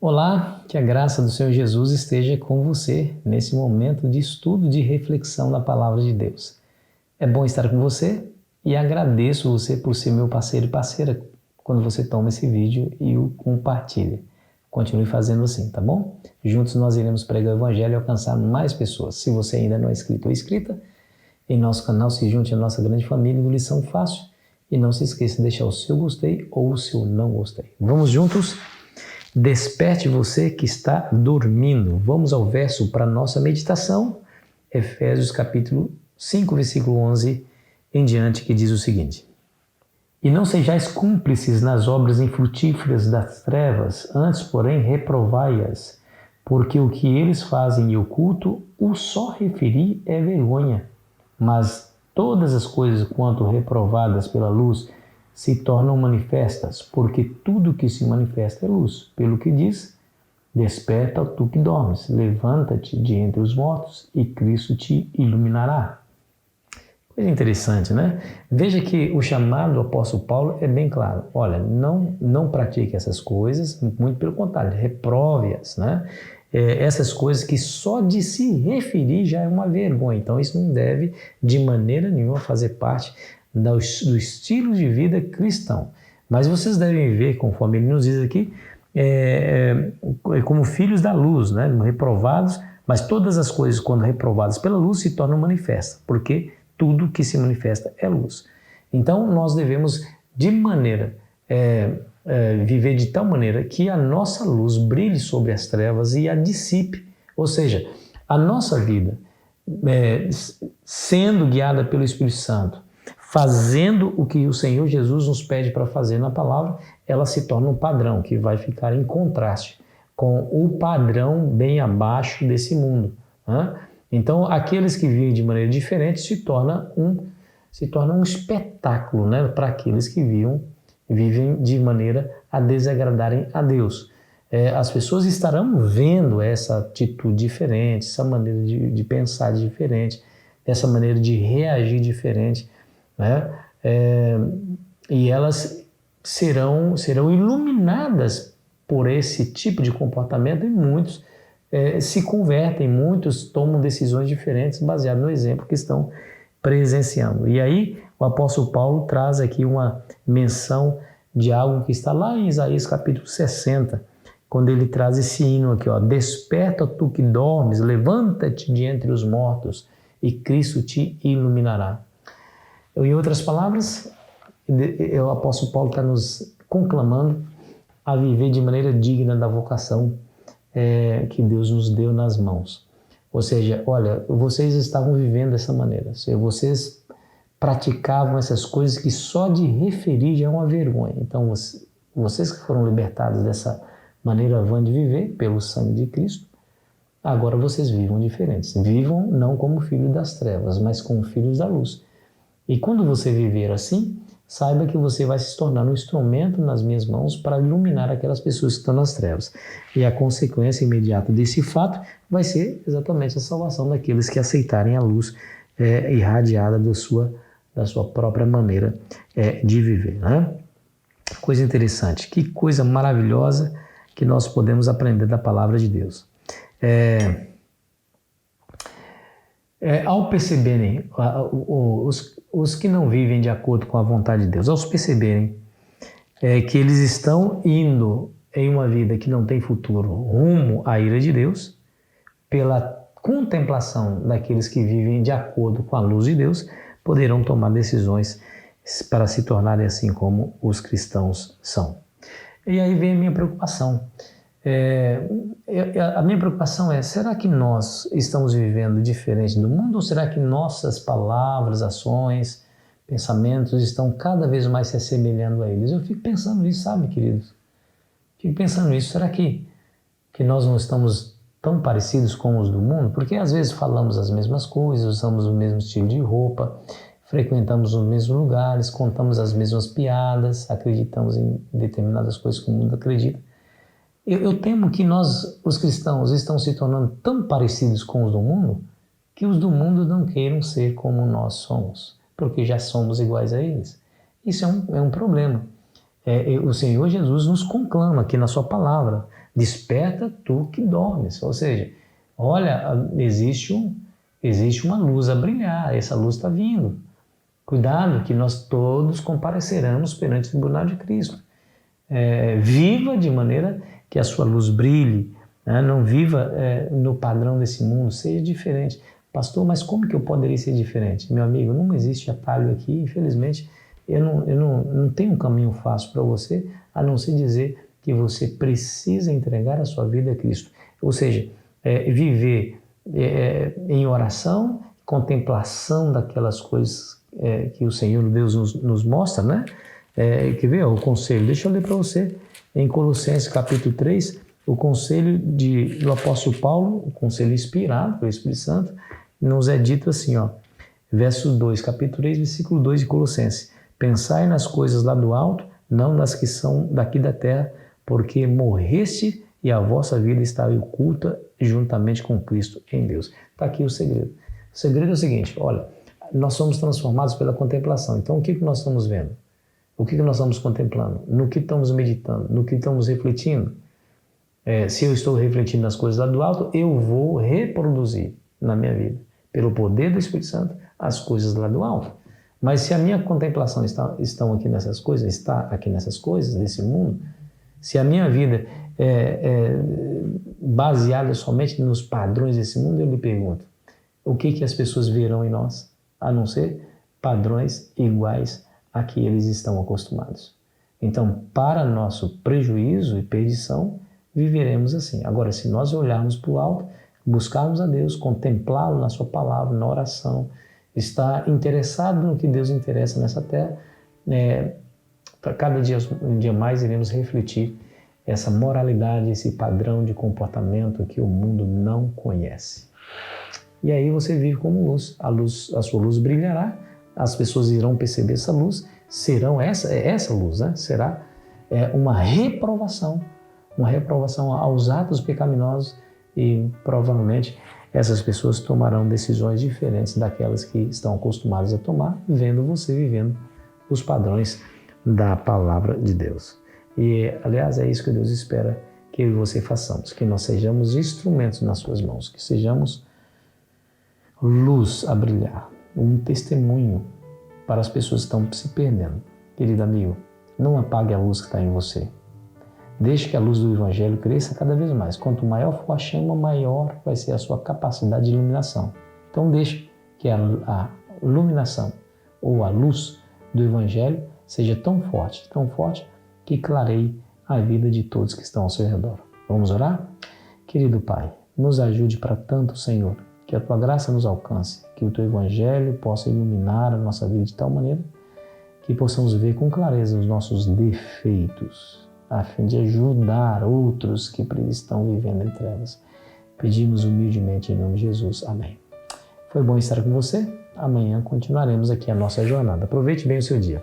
Olá, que a graça do Senhor Jesus esteja com você nesse momento de estudo, de reflexão da Palavra de Deus. É bom estar com você e agradeço você por ser meu parceiro e parceira quando você toma esse vídeo e o compartilha. Continue fazendo assim, tá bom? Juntos nós iremos pregar o Evangelho e alcançar mais pessoas. Se você ainda não é inscrito ou inscrita em nosso canal, se junte à nossa grande família do Lição Fácil e não se esqueça de deixar o seu gostei ou o seu não gostei. Vamos juntos? Desperte você que está dormindo. Vamos ao verso para nossa meditação, Efésios capítulo 5, versículo 11 em diante, que diz o seguinte: E não sejais cúmplices nas obras infrutíferas das trevas, antes, porém, reprovai-as, porque o que eles fazem em oculto, o só referir é vergonha. Mas todas as coisas, quanto reprovadas pela luz, se tornam manifestas, porque tudo que se manifesta é luz. Pelo que diz, desperta tu que dormes, levanta-te de entre os mortos e Cristo te iluminará. Coisa interessante, né? Veja que o chamado do apóstolo Paulo é bem claro. Olha, não pratique essas coisas, muito pelo contrário, reprove-as, né? Essas coisas que só de se referir já é uma vergonha. Então isso não deve de maneira nenhuma fazer parte do estilo de vida cristão. Mas vocês devem viver, conforme ele nos diz aqui, como filhos da luz, né? Reprovados, mas todas as coisas, quando reprovadas pela luz, se tornam manifestas, porque tudo que se manifesta é luz. Então nós devemos viver de tal maneira que a nossa luz brilhe sobre as trevas e a dissipe. Ou seja, a nossa vida, sendo guiada pelo Espírito Santo, fazendo o que o Senhor Jesus nos pede para fazer na palavra, ela se torna um padrão que vai ficar em contraste com o padrão bem abaixo desse mundo, né? Então, aqueles que vivem de maneira diferente se torna um espetáculo, né, para aqueles que vivem de maneira a desagradarem a Deus. As pessoas estarão vendo essa atitude diferente, essa maneira de pensar diferente, essa maneira de reagir diferente, né? E elas serão iluminadas por esse tipo de comportamento e muitos se convertem, muitos tomam decisões diferentes baseado no exemplo que estão presenciando. E aí o apóstolo Paulo traz aqui uma menção de algo que está lá em Isaías capítulo 60, quando ele traz esse hino aqui, ó: Desperta tu que dormes, levanta-te de entre os mortos e Cristo te iluminará. Em outras palavras, o apóstolo Paulo está nos conclamando a viver de maneira digna da vocação que Deus nos deu nas mãos. Ou seja, olha, vocês estavam vivendo dessa maneira, vocês praticavam essas coisas que só de referir já é uma vergonha. Então, vocês que foram libertados dessa maneira vã de viver pelo sangue de Cristo, agora vocês vivam diferentes. Vivam não como filhos das trevas, mas como filhos da luz. E quando você viver assim, saiba que você vai se tornar um instrumento nas minhas mãos para iluminar aquelas pessoas que estão nas trevas. E a consequência imediata desse fato vai ser exatamente a salvação daqueles que aceitarem a luz irradiada da sua própria maneira de viver, né? Coisa interessante, que coisa maravilhosa que nós podemos aprender da palavra de Deus. Ao perceberem, os que não vivem de acordo com a vontade de Deus, ao perceberem que eles estão indo em uma vida que não tem futuro rumo à ira de Deus, pela contemplação daqueles que vivem de acordo com a luz de Deus, poderão tomar decisões para se tornarem assim como os cristãos são. E aí vem a minha preocupação. A minha preocupação é, será que nós estamos vivendo diferente do mundo ou será que nossas palavras, ações, pensamentos estão cada vez mais se assemelhando a eles? Eu fico pensando nisso, sabe, queridos? Fico pensando nisso, será que nós não estamos tão parecidos com os do mundo? Porque às vezes falamos as mesmas coisas, usamos o mesmo estilo de roupa, frequentamos os mesmos lugares, contamos as mesmas piadas, acreditamos em determinadas coisas que o mundo acredita. Eu temo que nós, os cristãos, estão se tornando tão parecidos com os do mundo que os do mundo não queiram ser como nós somos, porque já somos iguais a eles. Isso é um problema. O Senhor Jesus nos conclama aqui na sua palavra: desperta tu que dormes. Ou seja, olha, existe uma luz a brilhar, essa luz está vindo. Cuidado que nós todos compareceremos perante o tribunal de Cristo. Viva de maneira que a sua luz brilhe, né? Não viva no padrão desse mundo, seja diferente. Pastor, mas como que eu poderia ser diferente? Meu amigo, não existe atalho aqui, infelizmente. Eu não tenho um caminho fácil para você, a não ser dizer que você precisa entregar a sua vida a Cristo. Ou seja, viver em oração, contemplação daquelas coisas que o Senhor Deus nos mostra, né? Quer ver o conselho? Deixa eu ler para você. Em Colossenses capítulo 3, o conselho do apóstolo Paulo, o conselho inspirado pelo Espírito Santo, nos é dito assim, ó, verso 2, capítulo 3, versículo 2 de Colossenses: pensai nas coisas lá do alto, não nas que são daqui da terra, porque morreste e a vossa vida está oculta juntamente com Cristo em Deus. Está aqui o segredo. O segredo é o seguinte, olha, nós somos transformados pela contemplação. Então, o que nós estamos vendo? O que nós estamos contemplando? No que estamos meditando? No que estamos refletindo? Se eu estou refletindo nas coisas lá do alto, eu vou reproduzir na minha vida, pelo poder do Espírito Santo, as coisas lá do alto. Mas se a minha contemplação está aqui nessas coisas desse mundo, se a minha vida é baseada somente nos padrões desse mundo, eu me pergunto, o que as pessoas verão em nós, a não ser padrões iguais a que eles estão acostumados. Então, para nosso prejuízo e perdição, viveremos assim. Agora, se nós olharmos para o alto, buscarmos a Deus, contemplá-lo na sua palavra, na oração, estar interessado no que Deus interessa nessa terra, para cada dia mais iremos refletir essa moralidade, esse padrão de comportamento que o mundo não conhece. E aí você vive como luz. A sua luz brilhará, as pessoas irão perceber essa luz, serão essa luz, né? Será uma reprovação aos atos pecaminosos, e provavelmente essas pessoas tomarão decisões diferentes daquelas que estão acostumadas a tomar, vendo você vivendo os padrões da palavra de Deus. E, aliás, é isso que Deus espera que eu e você façamos, que nós sejamos instrumentos nas suas mãos, que sejamos luz a brilhar, um testemunho para as pessoas que estão se perdendo. Querido amigo, não apague a luz que está em você. Deixe que a luz do Evangelho cresça cada vez mais. Quanto maior for a chama, maior vai ser a sua capacidade de iluminação. Então deixe que a iluminação ou a luz do Evangelho seja tão forte que clareie a vida de todos que estão ao seu redor. Vamos orar? Querido Pai, nos ajude para tanto, Senhor, que a Tua graça nos alcance, que o Teu Evangelho possa iluminar a nossa vida de tal maneira que possamos ver com clareza os nossos defeitos, a fim de ajudar outros que estão vivendo em trevas. Pedimos humildemente em nome de Jesus. Amém. Foi bom estar com você. Amanhã continuaremos aqui a nossa jornada. Aproveite bem o seu dia.